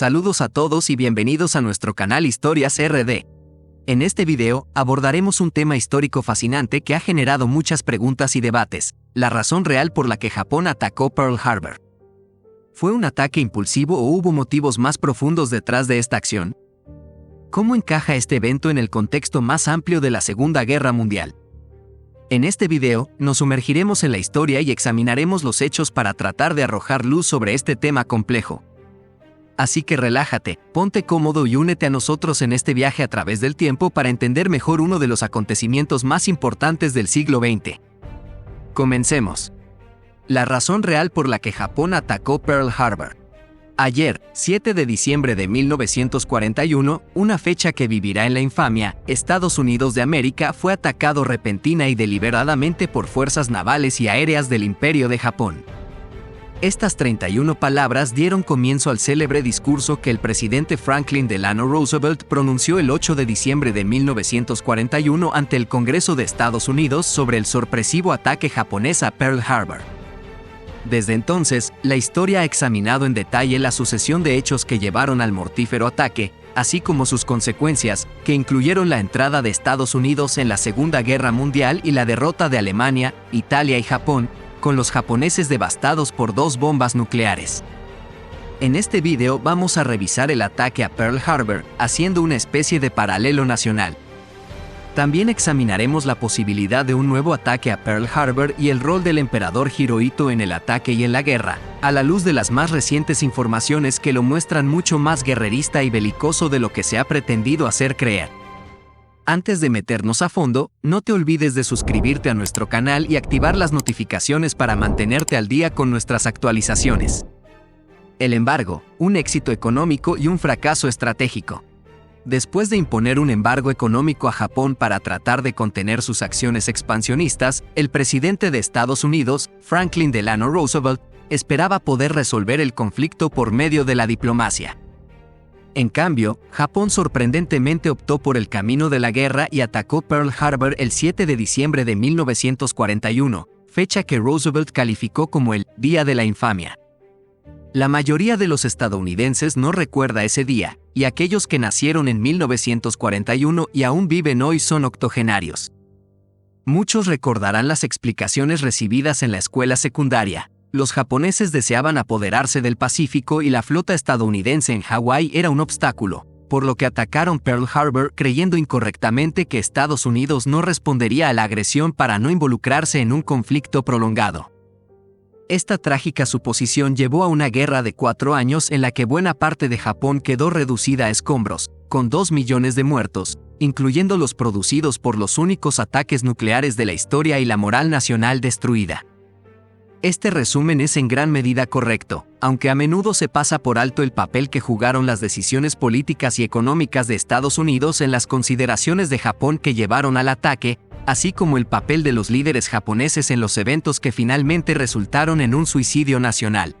Saludos a todos y bienvenidos a nuestro canal Historias RD. En este video, abordaremos un tema histórico fascinante que ha generado muchas preguntas y debates: la razón real por la que Japón atacó Pearl Harbor. ¿Fue un ataque impulsivo o hubo motivos más profundos detrás de esta acción? ¿Cómo encaja este evento en el contexto más amplio de la Segunda Guerra Mundial? En este video, nos sumergiremos en la historia y examinaremos los hechos para tratar de arrojar luz sobre este tema complejo. Así que relájate, ponte cómodo y únete a nosotros en este viaje a través del tiempo para entender mejor uno de los acontecimientos más importantes del siglo XX. Comencemos. La razón real por la que Japón atacó Pearl Harbor. Ayer, 7 de diciembre de 1941, una fecha que vivirá en la infamia, Estados Unidos de América fue atacado repentina y deliberadamente por fuerzas navales y aéreas del Imperio de Japón. Estas 31 palabras dieron comienzo al célebre discurso que el presidente Franklin Delano Roosevelt pronunció el 8 de diciembre de 1941 ante el Congreso de Estados Unidos sobre el sorpresivo ataque japonés a Pearl Harbor. Desde entonces, la historia ha examinado en detalle la sucesión de hechos que llevaron al mortífero ataque, así como sus consecuencias, que incluyeron la entrada de Estados Unidos en la Segunda Guerra Mundial y la derrota de Alemania, Italia y Japón, con los japoneses devastados por 2 bombas nucleares. En este video vamos a revisar el ataque a Pearl Harbor, haciendo una especie de paralelo nacional. También examinaremos la posibilidad de un nuevo ataque a Pearl Harbor y el rol del emperador Hirohito en el ataque y en la guerra, a la luz de las más recientes informaciones que lo muestran mucho más guerrerista y belicoso de lo que se ha pretendido hacer creer. Antes de meternos a fondo, no te olvides de suscribirte a nuestro canal y activar las notificaciones para mantenerte al día con nuestras actualizaciones. El embargo, un éxito económico y un fracaso estratégico. Después de imponer un embargo económico a Japón para tratar de contener sus acciones expansionistas, el presidente de Estados Unidos, Franklin Delano Roosevelt, esperaba poder resolver el conflicto por medio de la diplomacia. En cambio, Japón sorprendentemente optó por el camino de la guerra y atacó Pearl Harbor el 7 de diciembre de 1941, fecha que Roosevelt calificó como el Día de la Infamia. La mayoría de los estadounidenses no recuerda ese día, y aquellos que nacieron en 1941 y aún viven hoy son octogenarios. Muchos recordarán las explicaciones recibidas en la escuela secundaria. Los japoneses deseaban apoderarse del Pacífico y la flota estadounidense en Hawái era un obstáculo, por lo que atacaron Pearl Harbor creyendo incorrectamente que Estados Unidos no respondería a la agresión para no involucrarse en un conflicto prolongado. Esta trágica suposición llevó a una guerra de 4 años en la que buena parte de Japón quedó reducida a escombros, con 2 millones de muertos, incluyendo los producidos por los únicos ataques nucleares de la historia y la moral nacional destruida. Este resumen es en gran medida correcto, aunque a menudo se pasa por alto el papel que jugaron las decisiones políticas y económicas de Estados Unidos en las consideraciones de Japón que llevaron al ataque, así como el papel de los líderes japoneses en los eventos que finalmente resultaron en un suicidio nacional.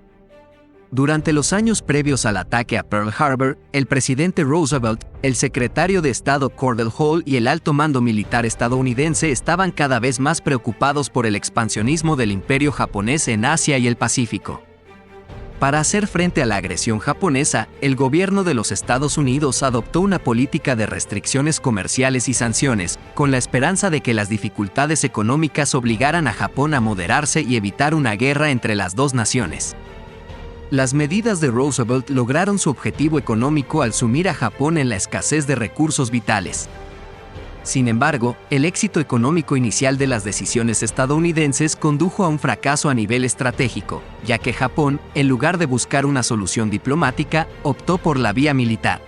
Durante los años previos al ataque a Pearl Harbor, el presidente Roosevelt, el secretario de Estado Cordell Hull y el alto mando militar estadounidense estaban cada vez más preocupados por el expansionismo del imperio japonés en Asia y el Pacífico. Para hacer frente a la agresión japonesa, el gobierno de los Estados Unidos adoptó una política de restricciones comerciales y sanciones, con la esperanza de que las dificultades económicas obligaran a Japón a moderarse y evitar una guerra entre las dos naciones. Las medidas de Roosevelt lograron su objetivo económico al sumir a Japón en la escasez de recursos vitales. Sin embargo, el éxito económico inicial de las decisiones estadounidenses condujo a un fracaso a nivel estratégico, ya que Japón, en lugar de buscar una solución diplomática, optó por la vía militar.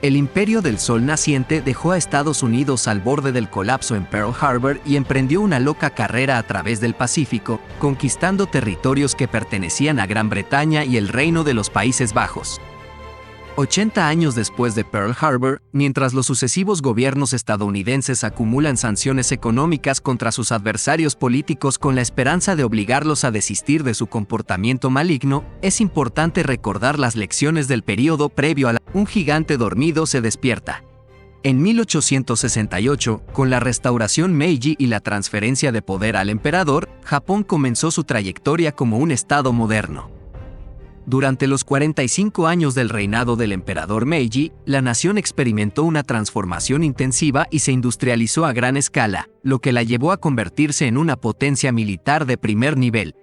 El Imperio del Sol naciente dejó a Estados Unidos al borde del colapso en Pearl Harbor y emprendió una loca carrera a través del Pacífico, conquistando territorios que pertenecían a Gran Bretaña y el Reino de los Países Bajos. 80 años después de Pearl Harbor, mientras los sucesivos gobiernos estadounidenses acumulan sanciones económicas contra sus adversarios políticos con la esperanza de obligarlos a desistir de su comportamiento maligno, es importante recordar las lecciones del período previo a un gigante dormido se despierta. En 1868, con la restauración Meiji y la transferencia de poder al emperador, Japón comenzó su trayectoria como un estado moderno. Durante los 45 años del reinado del emperador Meiji, la nación experimentó una transformación intensiva y se industrializó a gran escala, lo que la llevó a convertirse en una potencia militar de primer nivel.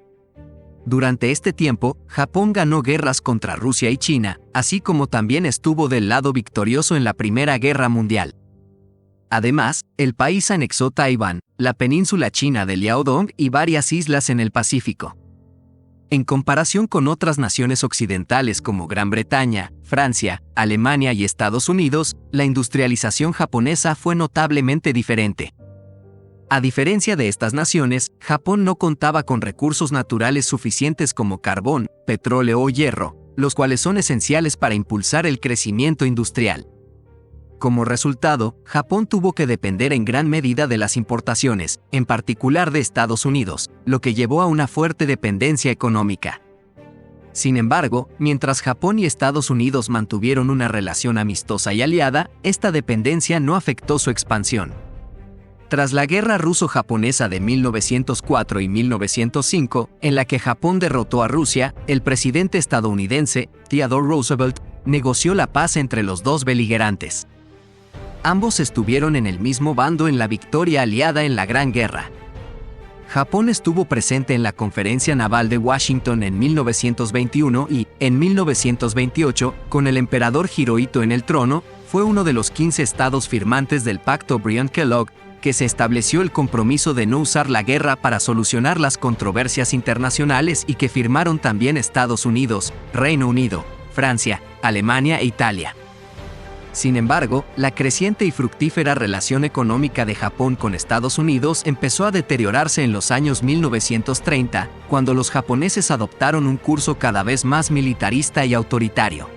Durante este tiempo, Japón ganó guerras contra Rusia y China, así como también estuvo del lado victorioso en la Primera Guerra Mundial. Además, el país anexó Taiwán, la península china de Liaodong y varias islas en el Pacífico. En comparación con otras naciones occidentales como Gran Bretaña, Francia, Alemania y Estados Unidos, la industrialización japonesa fue notablemente diferente. A diferencia de estas naciones, Japón no contaba con recursos naturales suficientes como carbón, petróleo o hierro, los cuales son esenciales para impulsar el crecimiento industrial. Como resultado, Japón tuvo que depender en gran medida de las importaciones, en particular de Estados Unidos, lo que llevó a una fuerte dependencia económica. Sin embargo, mientras Japón y Estados Unidos mantuvieron una relación amistosa y aliada, esta dependencia no afectó su expansión. Tras la Guerra Ruso-Japonesa de 1904 y 1905, en la que Japón derrotó a Rusia, el presidente estadounidense, Theodore Roosevelt, negoció la paz entre los dos beligerantes. Ambos estuvieron en el mismo bando en la victoria aliada en la Gran Guerra. Japón estuvo presente en la Conferencia Naval de Washington en 1921 y, en 1928, con el emperador Hirohito en el trono, fue uno de los 15 estados firmantes del Pacto Briand-Kellogg, que se estableció el compromiso de no usar la guerra para solucionar las controversias internacionales y que firmaron también Estados Unidos, Reino Unido, Francia, Alemania e Italia. Sin embargo, la creciente y fructífera relación económica de Japón con Estados Unidos empezó a deteriorarse en los años 1930, cuando los japoneses adoptaron un curso cada vez más militarista y autoritario.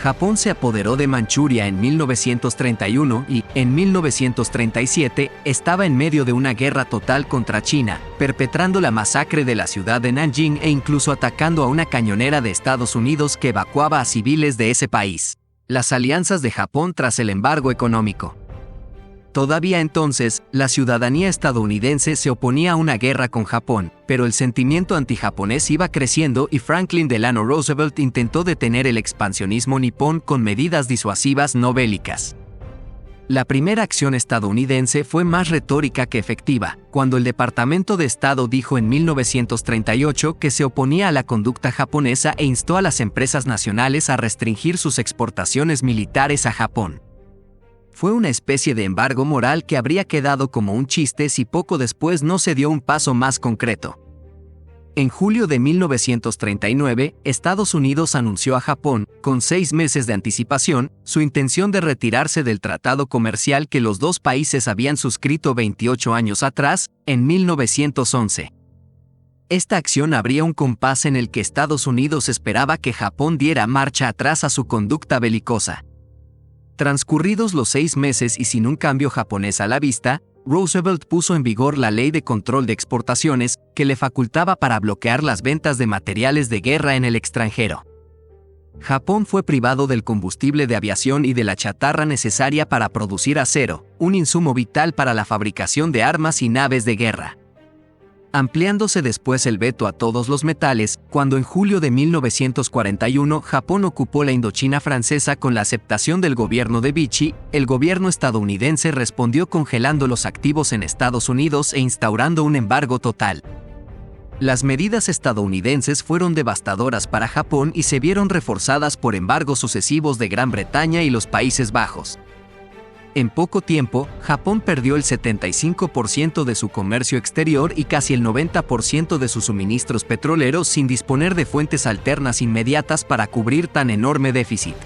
Japón se apoderó de Manchuria en 1931 y, en 1937, estaba en medio de una guerra total contra China, perpetrando la masacre de la ciudad de Nanjing e incluso atacando a una cañonera de Estados Unidos que evacuaba a civiles de ese país. Las alianzas de Japón tras el embargo económico. Todavía entonces, la ciudadanía estadounidense se oponía a una guerra con Japón, pero el sentimiento antijaponés iba creciendo y Franklin Delano Roosevelt intentó detener el expansionismo nipón con medidas disuasivas no bélicas. La primera acción estadounidense fue más retórica que efectiva, cuando el Departamento de Estado dijo en 1938 que se oponía a la conducta japonesa e instó a las empresas nacionales a restringir sus exportaciones militares a Japón. Fue una especie de embargo moral que habría quedado como un chiste si poco después no se dio un paso más concreto. En julio de 1939, Estados Unidos anunció a Japón, con 6 meses de anticipación, su intención de retirarse del tratado comercial que los dos países habían suscrito 28 años atrás, en 1911. Esta acción abría un compás en el que Estados Unidos esperaba que Japón diera marcha atrás a su conducta belicosa. Transcurridos los 6 meses y sin un cambio japonés a la vista, Roosevelt puso en vigor la Ley de Control de Exportaciones, que le facultaba para bloquear las ventas de materiales de guerra en el extranjero. Japón fue privado del combustible de aviación y de la chatarra necesaria para producir acero, un insumo vital para la fabricación de armas y naves de guerra. Ampliándose después el veto a todos los metales, cuando en julio de 1941 Japón ocupó la Indochina francesa con la aceptación del gobierno de Vichy, el gobierno estadounidense respondió congelando los activos en Estados Unidos e instaurando un embargo total. Las medidas estadounidenses fueron devastadoras para Japón y se vieron reforzadas por embargos sucesivos de Gran Bretaña y los Países Bajos. En poco tiempo, Japón perdió el 75% de su comercio exterior y casi el 90% de sus suministros petroleros sin disponer de fuentes alternas inmediatas para cubrir tan enorme déficit.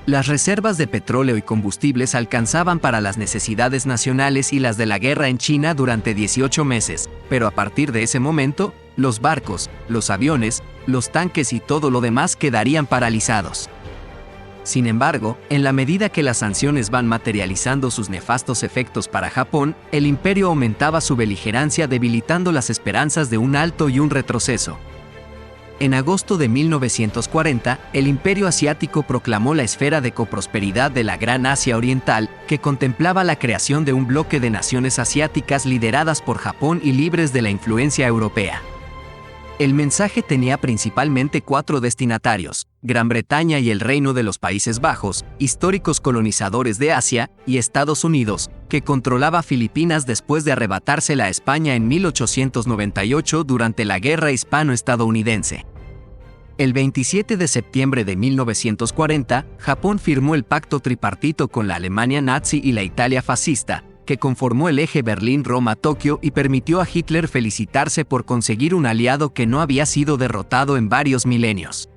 Las reservas de petróleo y combustibles alcanzaban para las necesidades nacionales y las de la guerra en China durante 18 meses, pero a partir de ese momento, los barcos, los aviones, los tanques y todo lo demás quedarían paralizados. Sin embargo, en la medida que las sanciones van materializando sus nefastos efectos para Japón, el imperio aumentaba su beligerancia debilitando las esperanzas de un alto y un retroceso. En agosto de 1940, el Imperio Asiático proclamó la esfera de coprosperidad de la Gran Asia Oriental, que contemplaba la creación de un bloque de naciones asiáticas lideradas por Japón y libres de la influencia europea. El mensaje tenía principalmente 4 destinatarios: Gran Bretaña y el Reino de los Países Bajos, históricos colonizadores de Asia, y Estados Unidos, que controlaba Filipinas después de arrebatársela a España en 1898 durante la Guerra Hispano-Estadounidense. El 27 de septiembre de 1940, Japón firmó el pacto tripartito con la Alemania nazi y la Italia fascista, que conformó el eje Berlín-Roma-Tokio y permitió a Hitler felicitarse por conseguir un aliado que no había sido derrotado en varios milenios.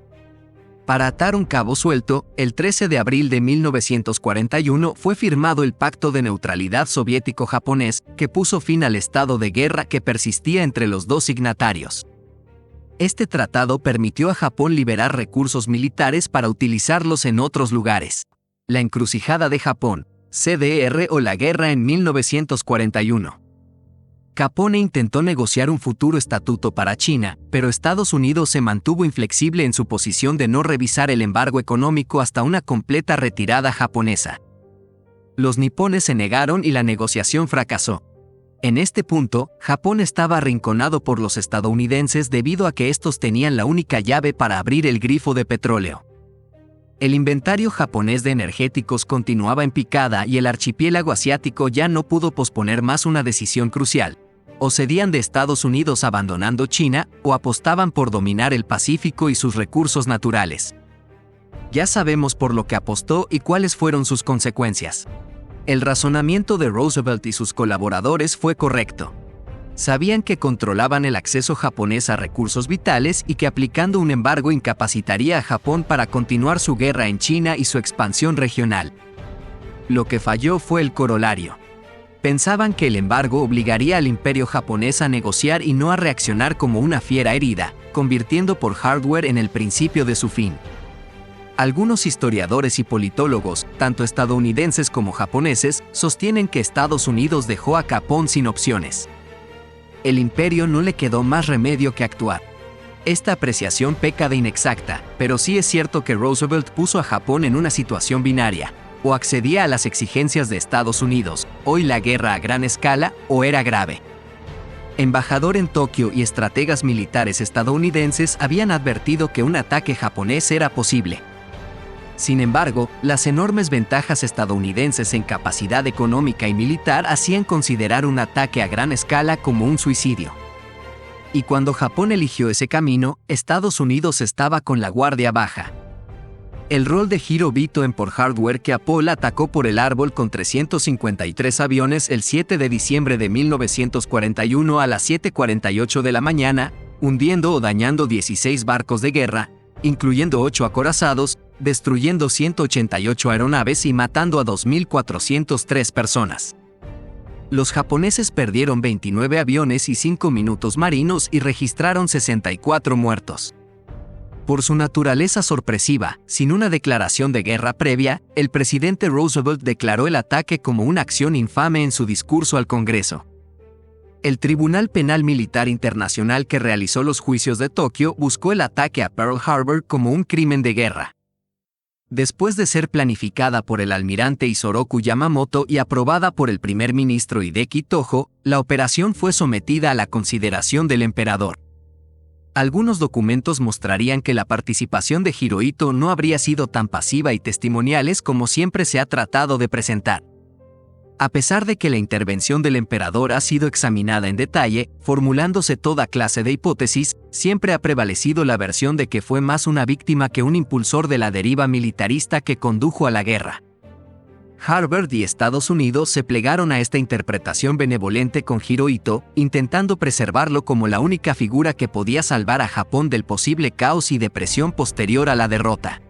Para atar un cabo suelto, el 13 de abril de 1941 fue firmado el Pacto de Neutralidad Soviético-Japonés, que puso fin al estado de guerra que persistía entre los dos signatarios. Este tratado permitió a Japón liberar recursos militares para utilizarlos en otros lugares. La encrucijada de Japón, CDR o la guerra en 1941. Capone intentó negociar un futuro estatuto para China, pero Estados Unidos se mantuvo inflexible en su posición de no revisar el embargo económico hasta una completa retirada japonesa. Los nipones se negaron y la negociación fracasó. En este punto, Japón estaba arrinconado por los estadounidenses debido a que estos tenían la única llave para abrir el grifo de petróleo. El inventario japonés de energéticos continuaba en picada y el archipiélago asiático ya no pudo posponer más una decisión crucial: o cedían de Estados Unidos abandonando China, o apostaban por dominar el Pacífico y sus recursos naturales. Ya sabemos por lo que apostó y cuáles fueron sus consecuencias. El razonamiento de Roosevelt y sus colaboradores fue correcto. Sabían que controlaban el acceso japonés a recursos vitales y que aplicando un embargo incapacitaría a Japón para continuar su guerra en China y su expansión regional. Lo que falló fue el corolario. Pensaban que el embargo obligaría al imperio japonés a negociar y no a reaccionar como una fiera herida, convirtiendo por hardware en el principio de su fin. Algunos historiadores y politólogos, tanto estadounidenses como japoneses, sostienen que Estados Unidos dejó a Japón sin opciones. El imperio no le quedó más remedio que actuar. Esta apreciación peca de inexacta, pero sí es cierto que Roosevelt puso a Japón en una situación binaria: o accedía a las exigencias de Estados Unidos, hoy la guerra a gran escala, o era grave. Embajador en Tokio y estrategas militares estadounidenses habían advertido que un ataque japonés era posible. Sin embargo, las enormes ventajas estadounidenses en capacidad económica y militar hacían considerar un ataque a gran escala como un suicidio. Y cuando Japón eligió ese camino, Estados Unidos estaba con la guardia baja. El rol de Hirohito en Pearl Harbor, que Apolo atacó por el árbol con 353 aviones el 7 de diciembre de 1941 a las 7:48 de la mañana, hundiendo o dañando 16 barcos de guerra, incluyendo 8 acorazados, destruyendo 188 aeronaves y matando a 2.403 personas. Los japoneses perdieron 29 aviones y 5 minutos marinos y registraron 64 muertos. Por su naturaleza sorpresiva, sin una declaración de guerra previa, el presidente Roosevelt declaró el ataque como una acción infame en su discurso al Congreso. El Tribunal Penal Militar Internacional que realizó los juicios de Tokio buscó el ataque a Pearl Harbor como un crimen de guerra. Después de ser planificada por el almirante Isoroku Yamamoto y aprobada por el primer ministro Hideki Tojo, la operación fue sometida a la consideración del emperador. Algunos documentos mostrarían que la participación de Hirohito no habría sido tan pasiva y testimoniales como siempre se ha tratado de presentar. A pesar de que la intervención del emperador ha sido examinada en detalle, formulándose toda clase de hipótesis, siempre ha prevalecido la versión de que fue más una víctima que un impulsor de la deriva militarista que condujo a la guerra. Harvard y Estados Unidos se plegaron a esta interpretación benevolente con Hirohito, intentando preservarlo como la única figura que podía salvar a Japón del posible caos y depresión posterior a la derrota.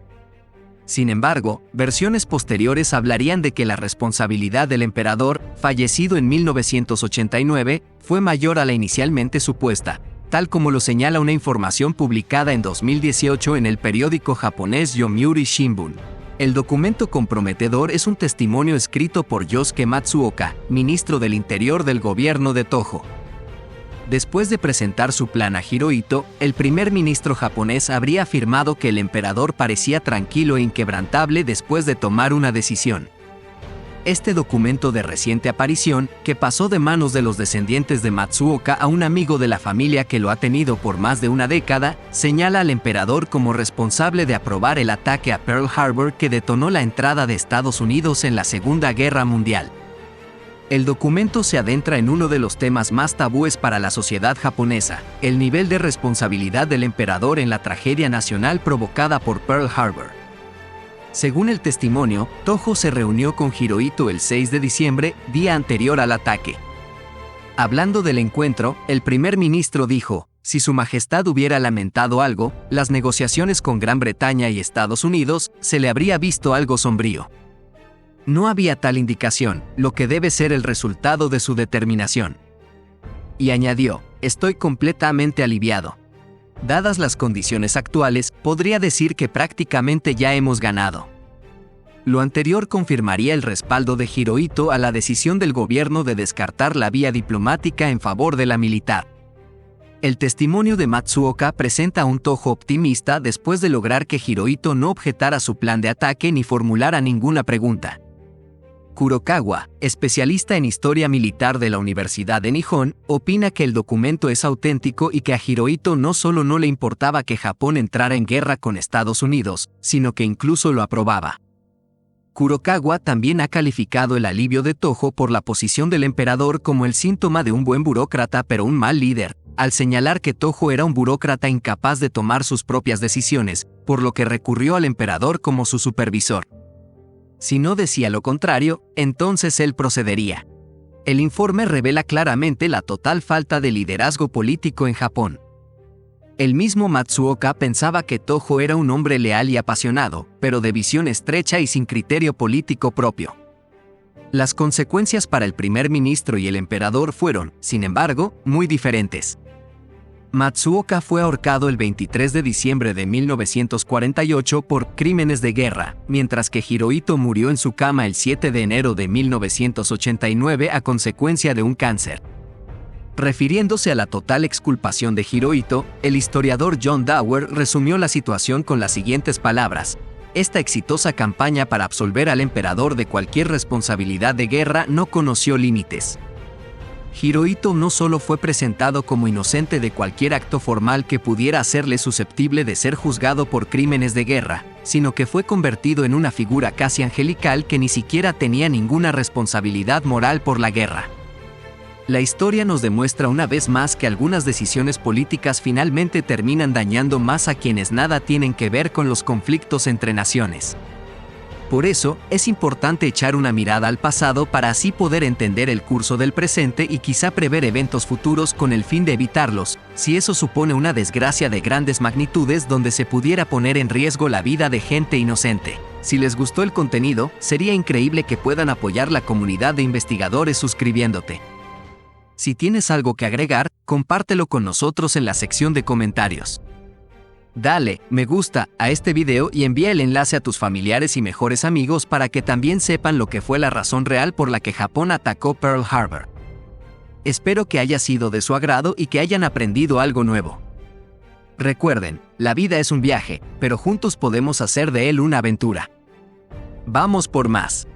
Sin embargo, versiones posteriores hablarían de que la responsabilidad del emperador, fallecido en 1989, fue mayor a la inicialmente supuesta, tal como lo señala una información publicada en 2018 en el periódico japonés Yomiuri Shimbun. El documento comprometedor es un testimonio escrito por Yosuke Matsuoka, ministro del Interior del gobierno de Tojo. Después de presentar su plan a Hirohito, el primer ministro japonés habría afirmado que el emperador parecía tranquilo e inquebrantable después de tomar una decisión. Este documento de reciente aparición, que pasó de manos de los descendientes de Matsuoka a un amigo de la familia que lo ha tenido por más de una década, señala al emperador como responsable de aprobar el ataque a Pearl Harbor que detonó la entrada de Estados Unidos en la Segunda Guerra Mundial. El documento se adentra en uno de los temas más tabúes para la sociedad japonesa, el nivel de responsabilidad del emperador en la tragedia nacional provocada por Pearl Harbor. Según el testimonio, Tojo se reunió con Hirohito el 6 de diciembre, día anterior al ataque. Hablando del encuentro, el primer ministro dijo: si su majestad hubiera lamentado algo, las negociaciones con Gran Bretaña y Estados Unidos, se le habría visto algo sombrío. No había tal indicación, lo que debe ser el resultado de su determinación. Y añadió: estoy completamente aliviado. Dadas las condiciones actuales, podría decir que prácticamente ya hemos ganado. Lo anterior confirmaría el respaldo de Hirohito a la decisión del gobierno de descartar la vía diplomática en favor de la militar. El testimonio de Matsuoka presenta a un Tojo optimista después de lograr que Hirohito no objetara su plan de ataque ni formulara ninguna pregunta. Kurokawa, especialista en historia militar de la Universidad de Nihon, opina que el documento es auténtico y que a Hirohito no solo no le importaba que Japón entrara en guerra con Estados Unidos, sino que incluso lo aprobaba. Kurokawa también ha calificado el alivio de Tojo por la posición del emperador como el síntoma de un buen burócrata pero un mal líder, al señalar que Tojo era un burócrata incapaz de tomar sus propias decisiones, por lo que recurrió al emperador como su supervisor. Si no decía lo contrario, entonces él procedería. El informe revela claramente la total falta de liderazgo político en Japón. El mismo Matsuoka pensaba que Tojo era un hombre leal y apasionado, pero de visión estrecha y sin criterio político propio. Las consecuencias para el primer ministro y el emperador fueron, sin embargo, muy diferentes. Matsuoka fue ahorcado el 23 de diciembre de 1948 por crímenes de guerra, mientras que Hirohito murió en su cama el 7 de enero de 1989 a consecuencia de un cáncer. Refiriéndose a la total exculpación de Hirohito, el historiador John Dower resumió la situación con las siguientes palabras: esta exitosa campaña para absolver al emperador de cualquier responsabilidad de guerra no conoció límites. Hirohito no solo fue presentado como inocente de cualquier acto formal que pudiera hacerle susceptible de ser juzgado por crímenes de guerra, sino que fue convertido en una figura casi angelical que ni siquiera tenía ninguna responsabilidad moral por la guerra. La historia nos demuestra una vez más que algunas decisiones políticas finalmente terminan dañando más a quienes nada tienen que ver con los conflictos entre naciones. Por eso, es importante echar una mirada al pasado para así poder entender el curso del presente y quizá prever eventos futuros con el fin de evitarlos, si eso supone una desgracia de grandes magnitudes donde se pudiera poner en riesgo la vida de gente inocente. Si les gustó el contenido, sería increíble que puedan apoyar la comunidad de investigadores suscribiéndote. Si tienes algo que agregar, compártelo con nosotros en la sección de comentarios. Dale me gusta a este video y envía el enlace a tus familiares y mejores amigos para que también sepan lo que fue la razón real por la que Japón atacó Pearl Harbor. Espero que haya sido de su agrado y que hayan aprendido algo nuevo. Recuerden, la vida es un viaje, pero juntos podemos hacer de él una aventura. ¡Vamos por más!